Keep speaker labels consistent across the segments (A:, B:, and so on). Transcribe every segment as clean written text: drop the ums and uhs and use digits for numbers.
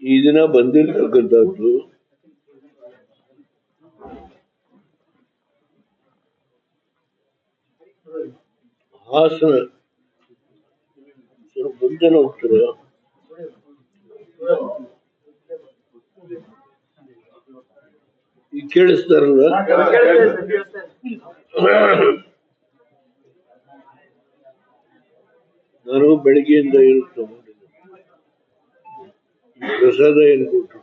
A: ಈ ದಿನ ಬಂದಿರತಕ್ಕಂಥದ್ದು ಹಾಸನ ಸ್ವಲ್ಪ ಮುಂದೆ ಹೋಗ್ತಾರೆ. ಈಗ ಕೇಳಿಸ್ತಾರಲ್ಲ, ನಾನು ಬೆಳಗ್ಗೆಯಿಂದ ಇರುತ್ತೆ ಪ್ರಸಾದ ಏನು ಕೊಟ್ಟರು.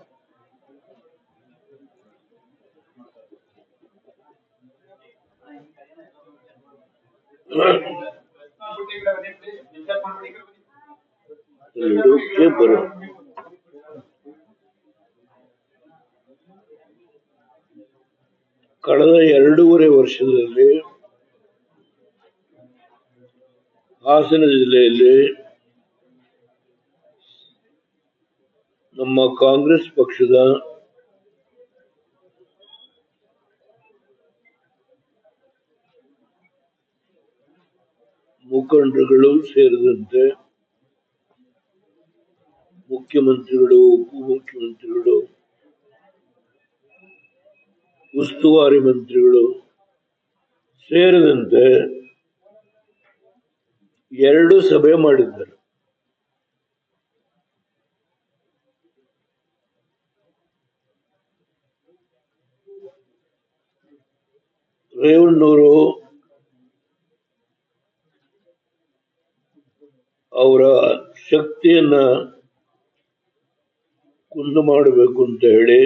A: ಬರೋ ಕಳೆದ 2.5 ವರ್ಷದಲ್ಲಿ ಹಾಸನ ಜಿಲ್ಲೆಯಲ್ಲಿ ನಮ್ಮ ಕಾಂಗ್ರೆಸ್ ಪಕ್ಷದ ಮುಖಂಡರುಗಳು ಸೇರಿದಂತೆ ಮುಖ್ಯಮಂತ್ರಿಗಳು, ಉಪಮುಖ್ಯಮಂತ್ರಿಗಳು, ಉಸ್ತುವಾರಿ ಮಂತ್ರಿಗಳು ಸೇರಿದಂತೆ 2 ಸಭೆ ಮಾಡಿದ್ದಾರೆ. ರೇವಣ್ಣವರು ಅವರ ಶಕ್ತಿಯನ್ನ ಕುಂದು ಮಾಡಬೇಕು ಅಂತ ಹೇಳಿ,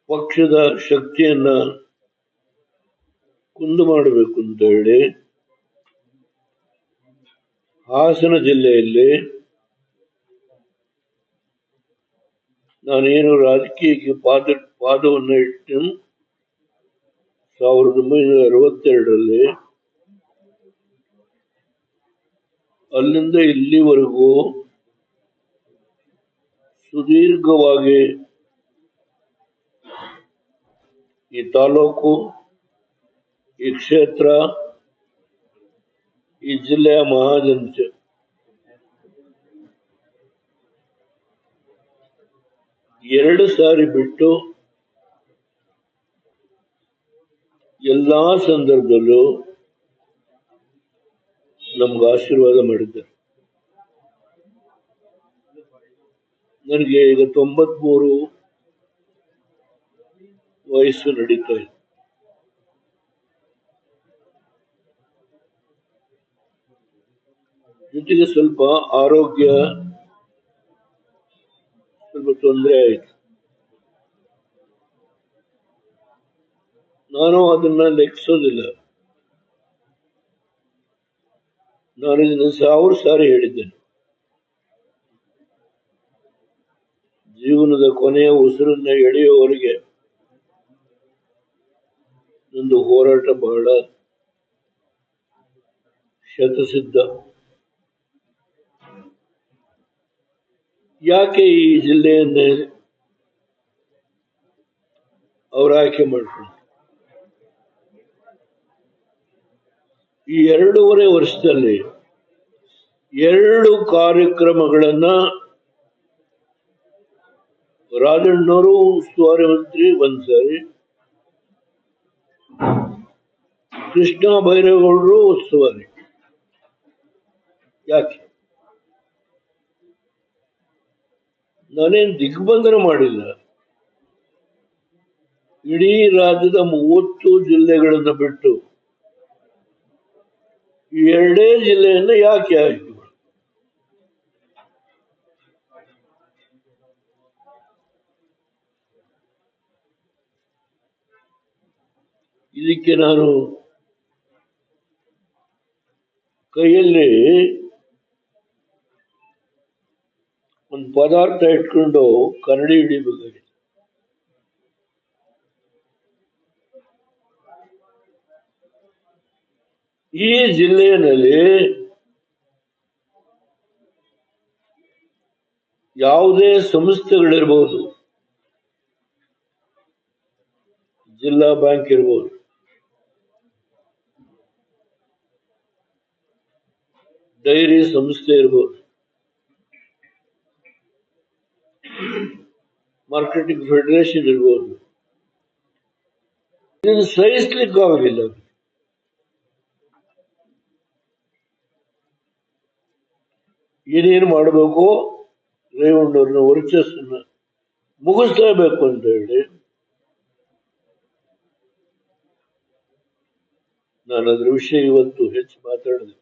A: ಪಕ್ಷದ ಶಕ್ತಿಯನ್ನ ಕುಂದು ಮಾಡಬೇಕು ಅಂತ ಹೇಳಿ ಹಾಸನ ಜಿಲ್ಲೆಯಲ್ಲಿ ನಾನೇನು ರಾಜಕೀಯಕ್ಕೆ ಪಾದವನ್ನು ಇಟ್ಟು 1962ರಲ್ಲಿ ಅಲ್ಲಿಂದ ಇಲ್ಲಿವರೆಗೂ ಸುದೀರ್ಘವಾಗಿ ಈ ತಾಲೂಕು, ಈ ಕ್ಷೇತ್ರ, ಈ ಜಿಲ್ಲೆಯ ಮಹಾಜನತೆ ಎರಡು ಸಾರಿ ಬಿಟ್ಟು ಎಲ್ಲಾ ಸಂದರ್ಭದಲ್ಲೂ ನಮ್ಗೆ ಆಶೀರ್ವಾದ ಮಾಡಿದ್ದಾರೆ. ನನಗೆ ಈಗ 93 ವಯಸ್ಸು ನಡೀತಾ ಇದೆ. ಜೊತೆಗೆ ಸ್ವಲ್ಪ ಆರೋಗ್ಯ ಸ್ವಲ್ಪ ತೊಂದರೆ ಆಯಿತು. ನಾನು ಅದನ್ನ ಲೆಕ್ಕಿಸೋದಿಲ್ಲ. ನಾನು ಇದನ್ನು 1000 ಸಾರಿ ಹೇಳಿದ್ದೇನೆ. ಜೀವನದ ಕೊನೆಯ ಉಸಿರನ್ನ ಎಳೆಯುವವರೆಗೆ ಒಂದು ಹೋರಾಟ ಬಹಳ ಶತಸಿದ್ಧ. ಯಾಕೆ ಈ ಜಿಲ್ಲೆಯನ್ನೇ ಅವರು ಆಯ್ಕೆ ಮಾಡ್ಕೊಂಡು ಈ 2.5 ವರ್ಷದಲ್ಲಿ 2 ಕಾರ್ಯಕ್ರಮಗಳನ್ನ ರಾಜಣ್ಣವರು ಉಸ್ತುವಾರಿ ಮಂತ್ರಿ ಒಂದ್ಸಾರಿ, ಕೃಷ್ಣ ಬೈರೇಗೌಡರು ಉಸ್ತುವಾರಿ. ಯಾಕೆ? ನಾನೇನ್ ದಿಗ್ಬಂಧನ ಮಾಡಿಲ್ಲ. ಇಡೀ ರಾಜ್ಯದ 30 ಜಿಲ್ಲೆಗಳನ್ನು ಬಿಟ್ಟು 2 ಜಿಲ್ಲೆಯನ್ನ ಯಾಕೆ ಆಯ್ಕೆ? ಇದಕ್ಕೆ ನಾನು ಕೈಯಲ್ಲಿ ಒಂದು ಪದಾರ್ಥ ಇಟ್ಕೊಂಡು ಕನ್ನಡಿ ಹಿಡಿಬೇಕಾಗಿದೆ. ಈ ಜಿಲ್ಲೆಯಲ್ಲಿ ಯಾವುದೇ ಸಂಸ್ಥೆಗಳಿರ್ಬೋದು, ಜಿಲ್ಲಾ ಬ್ಯಾಂಕ್ ಇರ್ಬೋದು, ಡೈರಿ ಸಂಸ್ಥೆ ಇರ್ಬೋದು, ಮಾರ್ಕೆಟಿಂಗ್ ಫೆಡರೇಷನ್ ಇರ್ಬೋದು, ಇದನ್ನು ಸಹಿಸ್ಲಿಕ್ಕಾಗಲಿಲ್ಲ. ಏನೇನು ಮಾಡಬೇಕು, ರೇವಣ್ಣವ್ರನ್ನ ವರ್ಚಸ್ಸನ್ನ ಮುಗಿಸ್ಲೇಬೇಕು ಅಂತ ಹೇಳಿ ನಾನು ಅದ್ರ ವಿಷಯ ಇವತ್ತು ಹೆಚ್ಚು ಮಾತಾಡಿದೆ.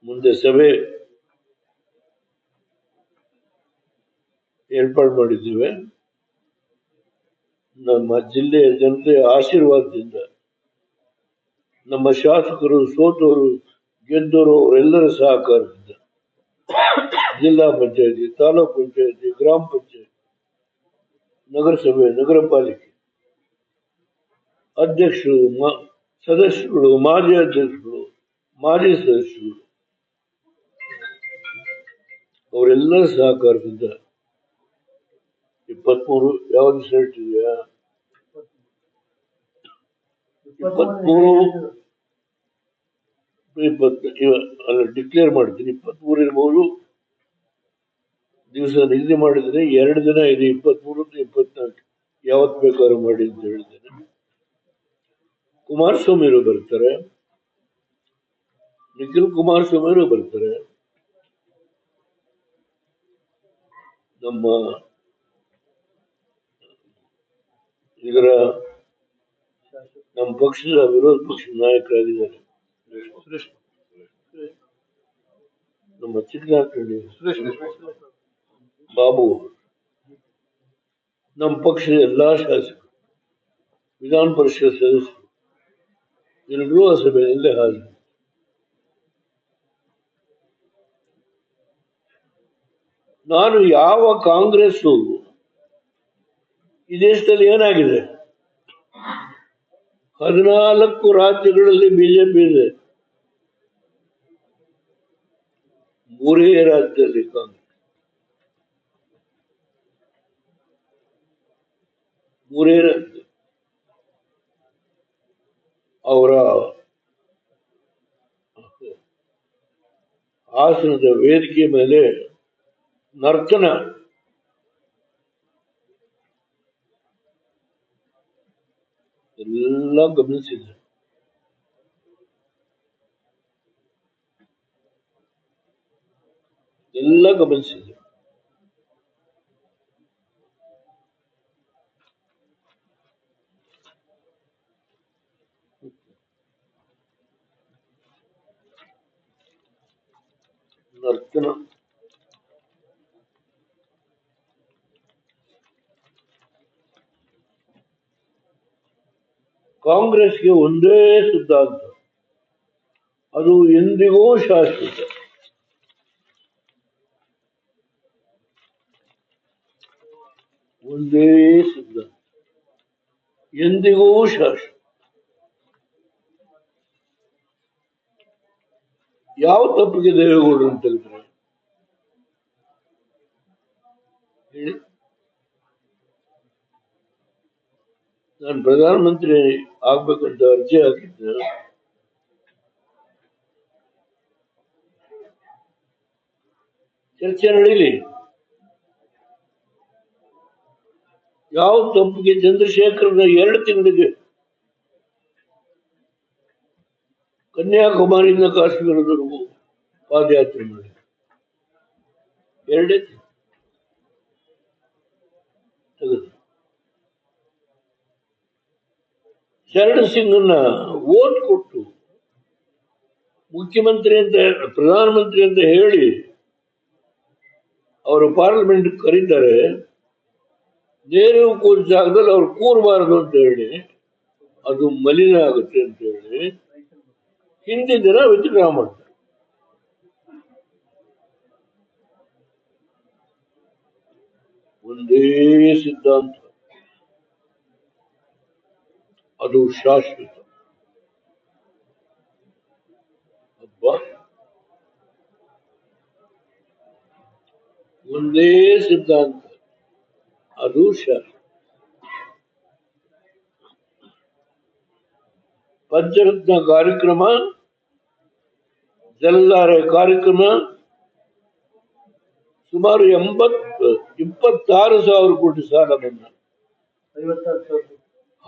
A: ಮುಂದೆ ಸಭೆ ಏರ್ಪಾಡು ಮಾಡಿದ್ದೇವೆ. ನಮ್ಮ ಜಿಲ್ಲೆಯ ಜನತೆಯ ಆಶೀರ್ವಾದದಿಂದ, ನಮ್ಮ ಶಾಸಕರು, ಸೋತವರು, ಗೆದ್ದವರು ಎಲ್ಲರ ಸಹಕಾರದಿಂದ ಜಿಲ್ಲಾ ಪಂಚಾಯತಿ, ತಾಲೂಕ್ ಪಂಚಾಯತಿ, ಗ್ರಾಮ ಪಂಚಾಯತಿ, ನಗರಸಭೆ, ನಗರ ಪಾಲಿಕೆ ಅಧ್ಯಕ್ಷರು, ಸದಸ್ಯರುಗಳು, ಮಾಜಿ ಅಧ್ಯಕ್ಷರು, ಮಾಜಿ ಸದಸ್ಯರು ಅವರೆಲ್ಲರ ಸಹಕಾರದಿಂದ 23 ಯಾವ್ದು ಸೆಟ್ ಇದೆಯಾ, 23 ಅಲ್ಲ ಡಿಕ್ಲೇರ್ ಮಾಡ್ತೀನಿ, 23 ಇರ್ಬೋದು ದಿವಸ ನಿಗದಿ ಮಾಡಿದ್ರೆ 2 ದಿನ ಇದೆ, 23 24 ಯಾವತ್ ಬೇಕಾದ್ರೂ ಮಾಡಿ ಅಂತ ಹೇಳಿದ್ದೇನೆ. ಕುಮಾರಸ್ವಾಮಿರು ಬರ್ತಾರೆ, ನಿಖಿಲ್ ಕುಮಾರಸ್ವಾಮಿರು ಬರ್ತಾರೆ, ನಮ್ಮ ಇದರ ನಮ್ಮ ಪಕ್ಷದ ವಿರೋಧ ಪಕ್ಷದ ನಾಯಕರಾಗಿದ್ದಾರೆ ನಮ್ಮ ಚಿಕ್ಕನಾಥಳ್ಳಿ ಬಾಬು, ನಮ್ಮ ಪಕ್ಷದ ಎಲ್ಲಾ ಶಾಸಕರು, ವಿಧಾನ ಪರಿಷತ್ ಸದಸ್ಯರು ಎಲ್ಲರೂ ಆ ಸಭೆಯಲ್ಲೇ ಹಾಜರು. ನಾನು ಯಾವ ಕಾಂಗ್ರೆಸ್ ಈ ದೇಶದಲ್ಲಿ ಏನಾಗಿದೆ, 14 ರಾಜ್ಯಗಳಲ್ಲಿ ಬಿಜೆಪಿ ಇದೆ, 3 ರಾಜ್ಯದಲ್ಲಿ ಕಾಂಗ್ರೆಸ್, 3 ರಾಜ್ಯ. ಅವರ ಆಸನದ ವೇದಿಕೆ ಮೇಲೆ ನರ್ತನ ಎಲ್ಲ ಗಮನಿಸಿದೆ. ನರ್ತನ ಕಾಂಗ್ರೆಸ್ಗೆ ಒಂದೇ ಸಿದ್ಧಾಂತ, ಅದು ಎಂದಿಗೂ ಶಾಶ್ವತ. ಒಂದೇ ಸಿದ್ಧಾಂತ, ಎಂದಿಗೂ ಶಾಶ್ವತ. ಯಾವ ತಪ್ಪಿಗೆ ದೇವೇಗೌಡರು ಅಂತ ಹೇಳಿದ್ರೆ ಹೇಳಿ, ನಾನು ಪ್ರಧಾನಮಂತ್ರಿ ಆಗ್ಬೇಕಂತ ಅರ್ಜಿ ಹಾಕಿದ್ದೆ, ಚರ್ಚೆ ನಡೀಲಿ. ಯಾವ ತಪ್ಪಿಗೆ ಚಂದ್ರಶೇಖರ್ನ 2 ತಿಂಗಳಿಗೆ ಕನ್ಯಾಕುಮಾರಿಯಿಂದ ಕಾಶ್ಮೀರದವರೆಗೂ ಪಾದಯಾತ್ರೆ ಮಾಡಿ 2 ತೆಗೆದು ಶರಣ್ ಸಿಂಗ್ನ ಓಟ್ ಕೊಟ್ಟು ಮುಖ್ಯಮಂತ್ರಿ ಅಂತ ಪ್ರಧಾನಮಂತ್ರಿ ಅಂತ ಹೇಳಿ ಅವರು ಪಾರ್ಲಿಮೆಂಟ್ ಕರೀತಾರೆ, ನೇರು ಕೂರ್ ಜಾಗದಲ್ಲಿ ಅವ್ರು ಕೂರಬಾರದು ಅಂತ ಹೇಳಿ, ಅದು ಮಲಿನ ಆಗುತ್ತೆ ಅಂತ ಹೇಳಿ ಹಿಂದಿನ ದಿನ ವಿತ್ಡ್ರಾ ಮಾಡ್ತಾರೆ. ಒಂದೇ ಸಿದ್ಧಾಂತ, ಅದು ಶಾಶ್ವತ. ಒಂದೇ ಸಿದ್ಧಾಂತ, ಅದು ಶಾಶ್ವತ. ಪಂಚರತ್ನ ಕಾರ್ಯಕ್ರಮ, ಜಲಧಾರೆ ಕಾರ್ಯಕ್ರಮ, ಸುಮಾರು 26,000 ಕೋಟಿ ಸಾಲ ಮನ್ನಾ,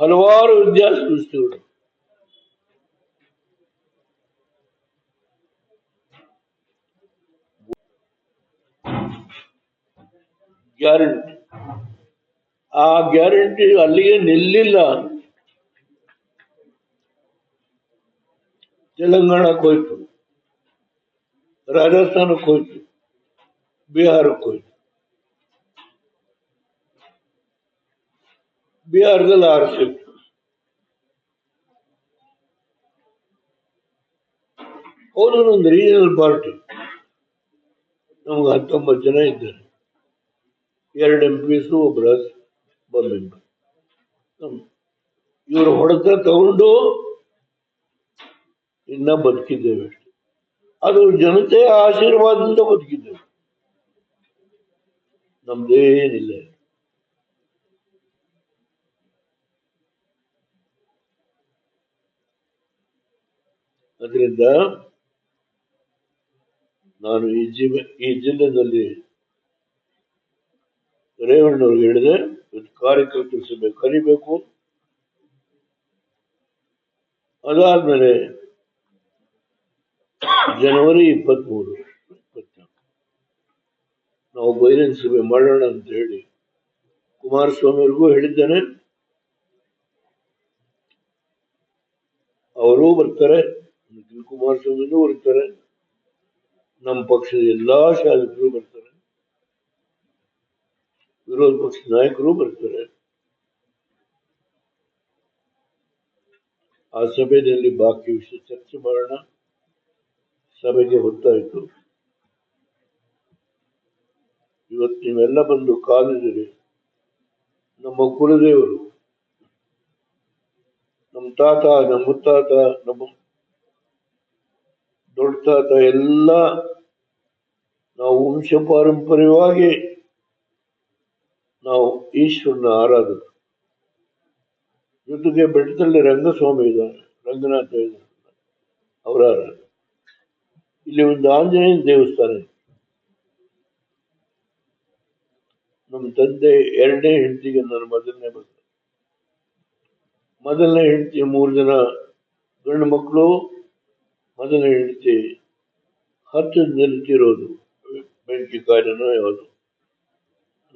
A: ಹಲವಾರು ವಿದ್ಯಾಸಂಸ್ಥೆಗಳು, ಗ್ಯಾರಂಟಿ. ಆ ಗ್ಯಾರಂಟಿ ಅಲ್ಲಿಗೆ ನಿಲ್ಲಿಲ್ಲ. ತೆಲಂಗಾಣಕ್ಕೆ ಹೋಯ್ತು, ರಾಜಸ್ಥಾನಕ್ಕೆ ಹೋಯ್ತು, ಬಿಹಾರಕ್ಕೆ ಹೋಯ್ತು. ಬಿಹಾರದಲ್ಲಿ 6 ಸೀಟ್, ಹೌದು, ಒಂದು ರೀಜನಲ್ ಪಾರ್ಟಿ. ನಮ್ಗೆ 19 ಜನ ಇದ್ದಾರೆ, 2 MPs, ಒಬ್ಬ ಮೆಂಬರ್. ಇವರು ಹೊಡೆತ ತಗೊಂಡು ಇನ್ನ ಬದುಕಿದ್ದೇವೆ ಅಷ್ಟೇ. ಅದು ಜನತೆಯ ಆಶೀರ್ವಾದದಿಂದ ಬದುಕಿದ್ದೇವೆ, ನಮ್ದೇನಿಲ್ಲ. ಅದರಿಂದ ನಾನು ಈ ಜಿಲ್ಲೆಯಲ್ಲಿ ರೇವಣ್ಣವ್ರಿಗೆ ಹೇಳಿದೆ, ಕಾರ್ಯಕರ್ತರ ಸಭೆ ಕರಿಬೇಕು. ಅದಾದ್ಮೇಲೆ ಜನವರಿ 23 ನಾವು ಬಹಿರಂಗ ಸಭೆ ಮಾಡೋಣ ಅಂತ ಹೇಳಿ ಕುಮಾರಸ್ವಾಮಿಯವ್ರಿಗೂ ಹೇಳಿದ್ದೇನೆ. ಅವರೂ ಬರ್ತಾರೆ, ಕುಮಾರಸ್ವಾಮಿನೂ ಬರ್ತಾರೆ, ನಮ್ಮ ಪಕ್ಷದ ಎಲ್ಲಾ ಶಾಸಕರು ಬರ್ತಾರೆ, ವಿರೋಧ ಪಕ್ಷದ ನಾಯಕರು ಬರ್ತಾರೆ. ಆ ಸಭೆಯಲ್ಲಿ ಬಾಕಿ ವಿಷಯ ಚರ್ಚೆ ಮಾಡೋಣ. ಸಭೆಗೆ ಹೊತ್ತಾಯಿತು. ಇವತ್ತು ನೀವೆಲ್ಲ ಬಂದು ಕಾಲಿದ್ದೀರಿ. ನಮ್ಮ ಕುಲದೇವರು, ನಮ್ಮ ತಾತ, ನಮ್ಮ ಮುತ್ತಾತ, ನಮ್ಮ ದೊಡ್ಡ ತಾತ ಎಲ್ಲ ನಾವು ವಂಶ ಪಾರಂಪರ್ಯವಾಗಿ ನಾವು ಈಶ್ವರನ ಆರಾಧನೆ. ಜೊತೆಗೆ ಬೆಟ್ಟದಲ್ಲಿ ರಂಗಸ್ವಾಮಿ ಇದ್ದಾರೆ, ರಂಗನಾಥ ಇದ್ದಾರೆ, ಅವರ ಆರಾಧನೆ. ಇಲ್ಲಿ ಒಂದು ಆಂಜನೇಯ ದೇವಸ್ಥಾನ ಇದೆ. ನಮ್ಮ ತಂದೆ 2ನೇ ಹೆಂಡತಿಗೆ ನನ್ನ ಮೊದಲನೇ ಹೆಂಡತಿ 3 ಜನ ಗಂಡು ಮಕ್ಕಳು. ಮೊದಲನೇ ಹೆಂಡತಿ 10 ನಿಲ್ತಿರೋದು, ಬೆಂಕಿ ಕಾರ್ಯನೋ ಯಾವುದು.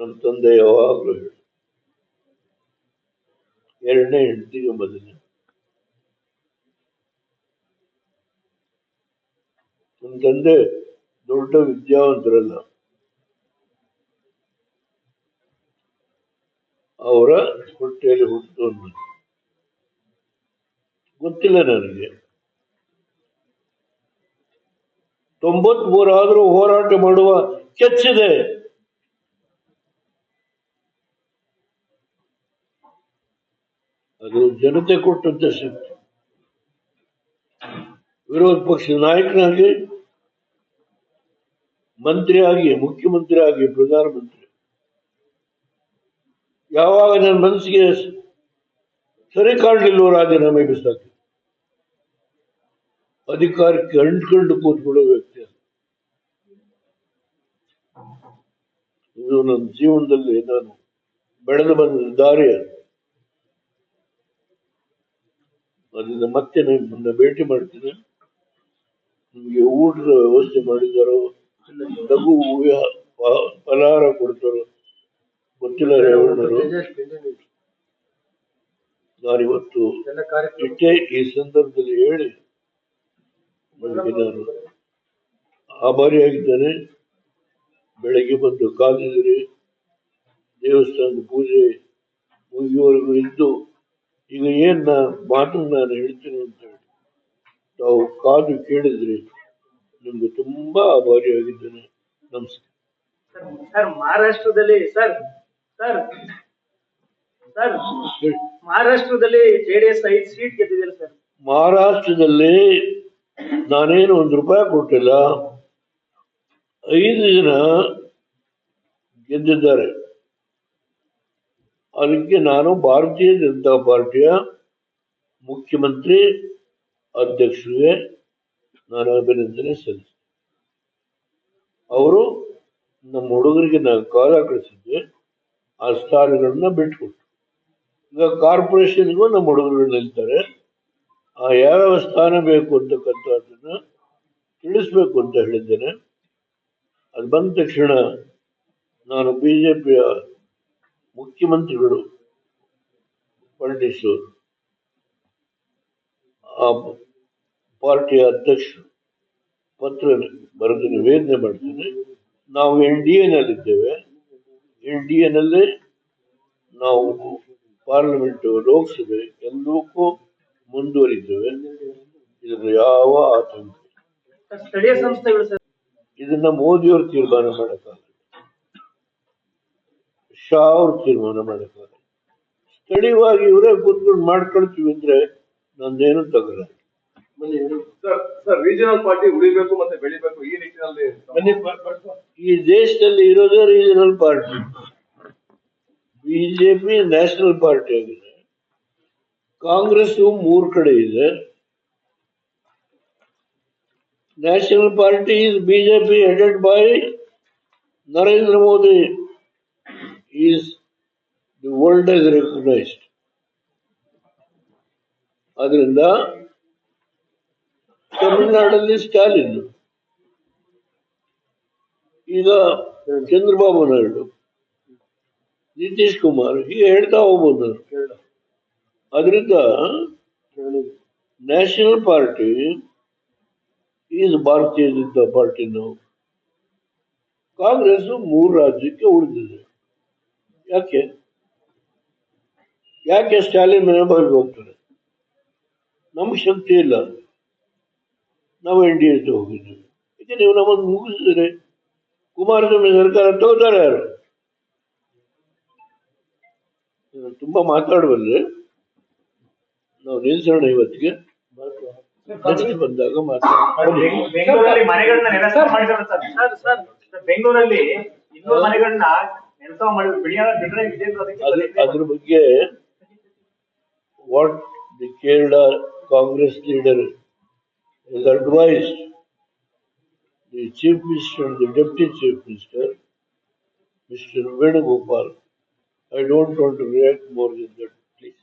A: ನಮ್ಮ ತಂದೆ ಯಾವಾಗಲೂ ಹೇಳಿ 2ನೇ ಹೆಂಡತಿಗೆ ಮೊದಲನೇ. ನಮ್ಮ ತಂದೆ ದೊಡ್ಡ ವಿದ್ಯಾವಂತರಲ್ಲ, ಅವರ ಹೊಟ್ಟೆಯಲ್ಲಿ ಹುಟ್ಟಿದವನು. ಗೊತ್ತಿಲ್ಲ ನನಗೆ. 93 ಆದರೂ ಹೋರಾಟ ಮಾಡುವ ಕೆಚ್ಚಿದೆ. ಅದು ಜನತೆ ಕೊಟ್ಟಂತ ಶಕ್ತಿ. ವಿರೋಧ ಪಕ್ಷದ ನಾಯಕನಾಗಿ, ಮಂತ್ರಿಯಾಗಿ, ಮುಖ್ಯಮಂತ್ರಿ ಆಗಿ, ಪ್ರಧಾನಮಂತ್ರಿ, ಯಾವಾಗ ನನ್ನ ಮನಸ್ಸಿಗೆ ಸರಿ ಕಾಣಲಿಲ್ಲೋ ರಾಜೀನಾಮೆ ಬಿಸಾಕಿ ಅಧಿಕಾರಕ್ಕೆ ಅಂಟ್ಕೊಂಡು ಕೂತ್ಕೊಳ್ಳೋ ವ್ಯಕ್ತಿ. ಇದು ನನ್ನ ಜೀವನದಲ್ಲಿ ನಾನು ಬೆಳೆದು ಬಂದ ದಾರಿ. ಅದರಿಂದ ಮತ್ತೆ ನಿಮ್ಮನ್ನ ಭೇಟಿ ಮಾಡ್ತೀನಿ. ನಿಮ್ಗೆ ಊಟದ ವ್ಯವಸ್ಥೆ ಮಾಡಿದಾರೋ, ಲಘು ಫಲಹಾರ ಕೊಡ್ತಾರೋ ಗೊತ್ತಿಲ್ಲ. ರೇವಣ್ಣರು, ನಾನಿವತ್ತು ಇಷ್ಟೇ ಈ ಸಂದರ್ಭದಲ್ಲಿ ಹೇಳಿ ನನಗೆ ನಾನು ಆಭಾರಿಯಾಗಿದ್ದೇನೆ. ಬೆಳಗ್ಗೆ ಬಂದು ಕಾದಿದ್ದೀರಿ, ದೇವಸ್ಥಾನದ ಪೂಜೆ ಮುಗಿಯುವವರೆಗೂ ಇದ್ದು, ಈಗ ಏನ್ ಮಾತನ್ನು ನಾನು ಹೇಳ್ತೀನಿ ಅಂತ ಹೇಳಿ ತಾವು ಕಾದು ಕೇಳಿದ್ರಿ. ನಿಮ್ಗೆ ತುಂಬಾ ಆಭಾರಿಯಾಗಿದ್ದೇನೆ. ನಮಸ್ಕಾರ.
B: ಸರ್, ಮಹಾರಾಷ್ಟ್ರದಲ್ಲಿ ಮಹಾರಾಷ್ಟ್ರದಲ್ಲಿ ಜೆಡಿಎಸ್ 5 ಸೀಟ್ ಗೆದ್ದಿದೆ ಸರ್.
A: ಮಹಾರಾಷ್ಟ್ರದಲ್ಲಿ ನಾನೇನು ₹1 ಕೊಟ್ಟಿಲ್ಲ, 5 ಜನ ಗೆದ್ದಿದ್ದಾರೆ. ಅದಕ್ಕೆ ನಾನು ಭಾರತೀಯ ಜನತಾ ಪಾರ್ಟಿಯ ಮುಖ್ಯಮಂತ್ರಿ ಅಧ್ಯಕ್ಷರಿಗೆ ನಾನು ಅಭಿನಂದನೆ ಸಲ್ಲಿಸ್ತೇನೆ. ಅವರು ನಮ್ಮ ಹುಡುಗರಿಗೆ ನಾನು ಕಾಲ ಕಳಿಸಿದ್ದೆ, ಆ ಸ್ಥಾನಗಳನ್ನ ಬಿಟ್ಕೊಟ್ಟು. ಈಗ ಕಾರ್ಪೊರೇಷನ್ಗೂ ನಮ್ಮ ಹುಡುಗರು ನಿಲ್ತಾರೆ. ಆ ಯಾವ್ಯಾವ ಸ್ಥಾನ ಬೇಕು ಅಂತಕ್ಕಂಥದ್ದನ್ನ ತಿಳಿಸ್ಬೇಕು ಅಂತ ಹೇಳಿದ್ದೇನೆ. ಅದು ಬಂದ ತಕ್ಷಣ ನಾನು ಬಿಜೆಪಿಯ ಮುಖ್ಯಮಂತ್ರಿಗಳು ಪಳನಿಸ್ವಾಮಿ, ಆ ಪಾರ್ಟಿಯ ಅಧ್ಯಕ್ಷರು ಪತ್ರ ಬರೆದು ನಿವೇದನೆ ಮಾಡ್ತೇನೆ. ನಾವು NDA ನಲ್ಲಿದ್ದೇವೆ, NDA ನಲ್ಲೇ ನಾವು ಪಾರ್ಲಿಮೆಂಟ್, ಲೋಕಸಭೆ ಎಲ್ಲಕ್ಕೂ ಮುಂದುವರಿದ್ದೇವೆ. ಇದರ ಯಾವ ಆತಂಕ ಇಲ್ಲ.
B: ಸರ್, ಸ್ಥಳೀಯ ಸಂಸ್ಥೆಗಳು ಸರ್.
A: ಇದನ್ನ ಮೋದಿಯವರು ತೀರ್ಮಾನ ಮಾಡಕ್ಕಾಗಲ್ಲ, ಶಾ ಅವರು ತೀರ್ಮಾನ ಮಾಡಕ್ಕಾಗಲ್ಲ. ಸ್ಥಳೀಯವಾಗಿ ಇವರೇ ಕೂತ್ಕೊಂಡು ಮಾಡ್ಕೊಳ್ತೀವಿ ಅಂದ್ರೆ ನಂದೇನು ತಗಲ್ಲ.
C: ಸರ್ ರೀಜನಲ್ ಪಾರ್ಟಿ ಉಳಿಬೇಕು ಮತ್ತೆ ಬೆಳಿಬೇಕು ಈ ನಿಟ್ಟಿನಲ್ಲಿ
A: ಈ ದೇಶದಲ್ಲಿ ಇರೋದೇ regional party. BJP national party ಆಗಿದೆ. ಕಾಂಗ್ರೆಸ್ 3 ಕಡೆ ಇದೆ. National party is BJP headed by Narendra Modi is the world has recognized. ಆದ್ರಿಂದ ತಮಿಳುನಾಡಲ್ಲಿ ಸ್ಟಾಲಿನ್, ಈಗ ಚಂದ್ರಬಾಬು ನಾಯ್ಡು, ನಿತೀಶ್ ಕುಮಾರ್, ಹೀಗೆ ಹೇಳ್ತಾ ಹೋಗ್ಬೋದು. ಅದರಿಂದ ನ್ಯಾಷನಲ್ ಪಾರ್ಟಿ ಈಸ್ ಭಾರತೀಯ ಜನತಾ ಪಾರ್ಟಿ. ನಾವು ಕಾಂಗ್ರೆಸ್ 3 ರಾಜ್ಯಕ್ಕೆ ಉಳಿದಿದೆ. ಯಾಕೆ ಸ್ಟಾಲಿನ್ ಮನೆ ಬಾಗಿಲು ಹೋಗ್ತಾರೆ? ನಮ್ಗೆ ಶಕ್ತಿ ಇಲ್ಲ, ನಾವು NDA ಹೋಗಿದ್ದೀವಿ. ಈಗ ನೀವು ನಮ್ಮನ್ನು ಮುಗಿಸಿದ್ರೆ ಕುಮಾರಸ್ವಾಮಿ ಸರ್ಕಾರ ತಗೋತಾರೆ ಯಾರು? ತುಂಬಾ ಮಾತಾಡುವಲ್ಲಿ ನಾವು ನಿಲ್ಸೋಣ ಇವತ್ತಿಗೆ. ನೆಕ್ಸ್ಟ್ ಬಂದಾಗ
B: ಬೆಂಗಳೂರಲ್ಲಿ ಮನೆಗಳನ್ನ ನೆಲಸಮ ಮಾಡಿದ್ರು ಸರ್. ಬೆಂಗಳೂರಲ್ಲಿ 200 ಮನೆಗಳನ್ನ ನೆಲಸಮ ಮಾಡಿದ್ರು. ಬಿಳಿಯಾರ ವಿಜಯಪುರ
A: ಅದ್ರ ಬಗ್ಗೆ what the Kerala Congress leader has advised the Chief Minister and the Deputy Chief Minister, Mr. Venugopal. I don't want to react more than that, please.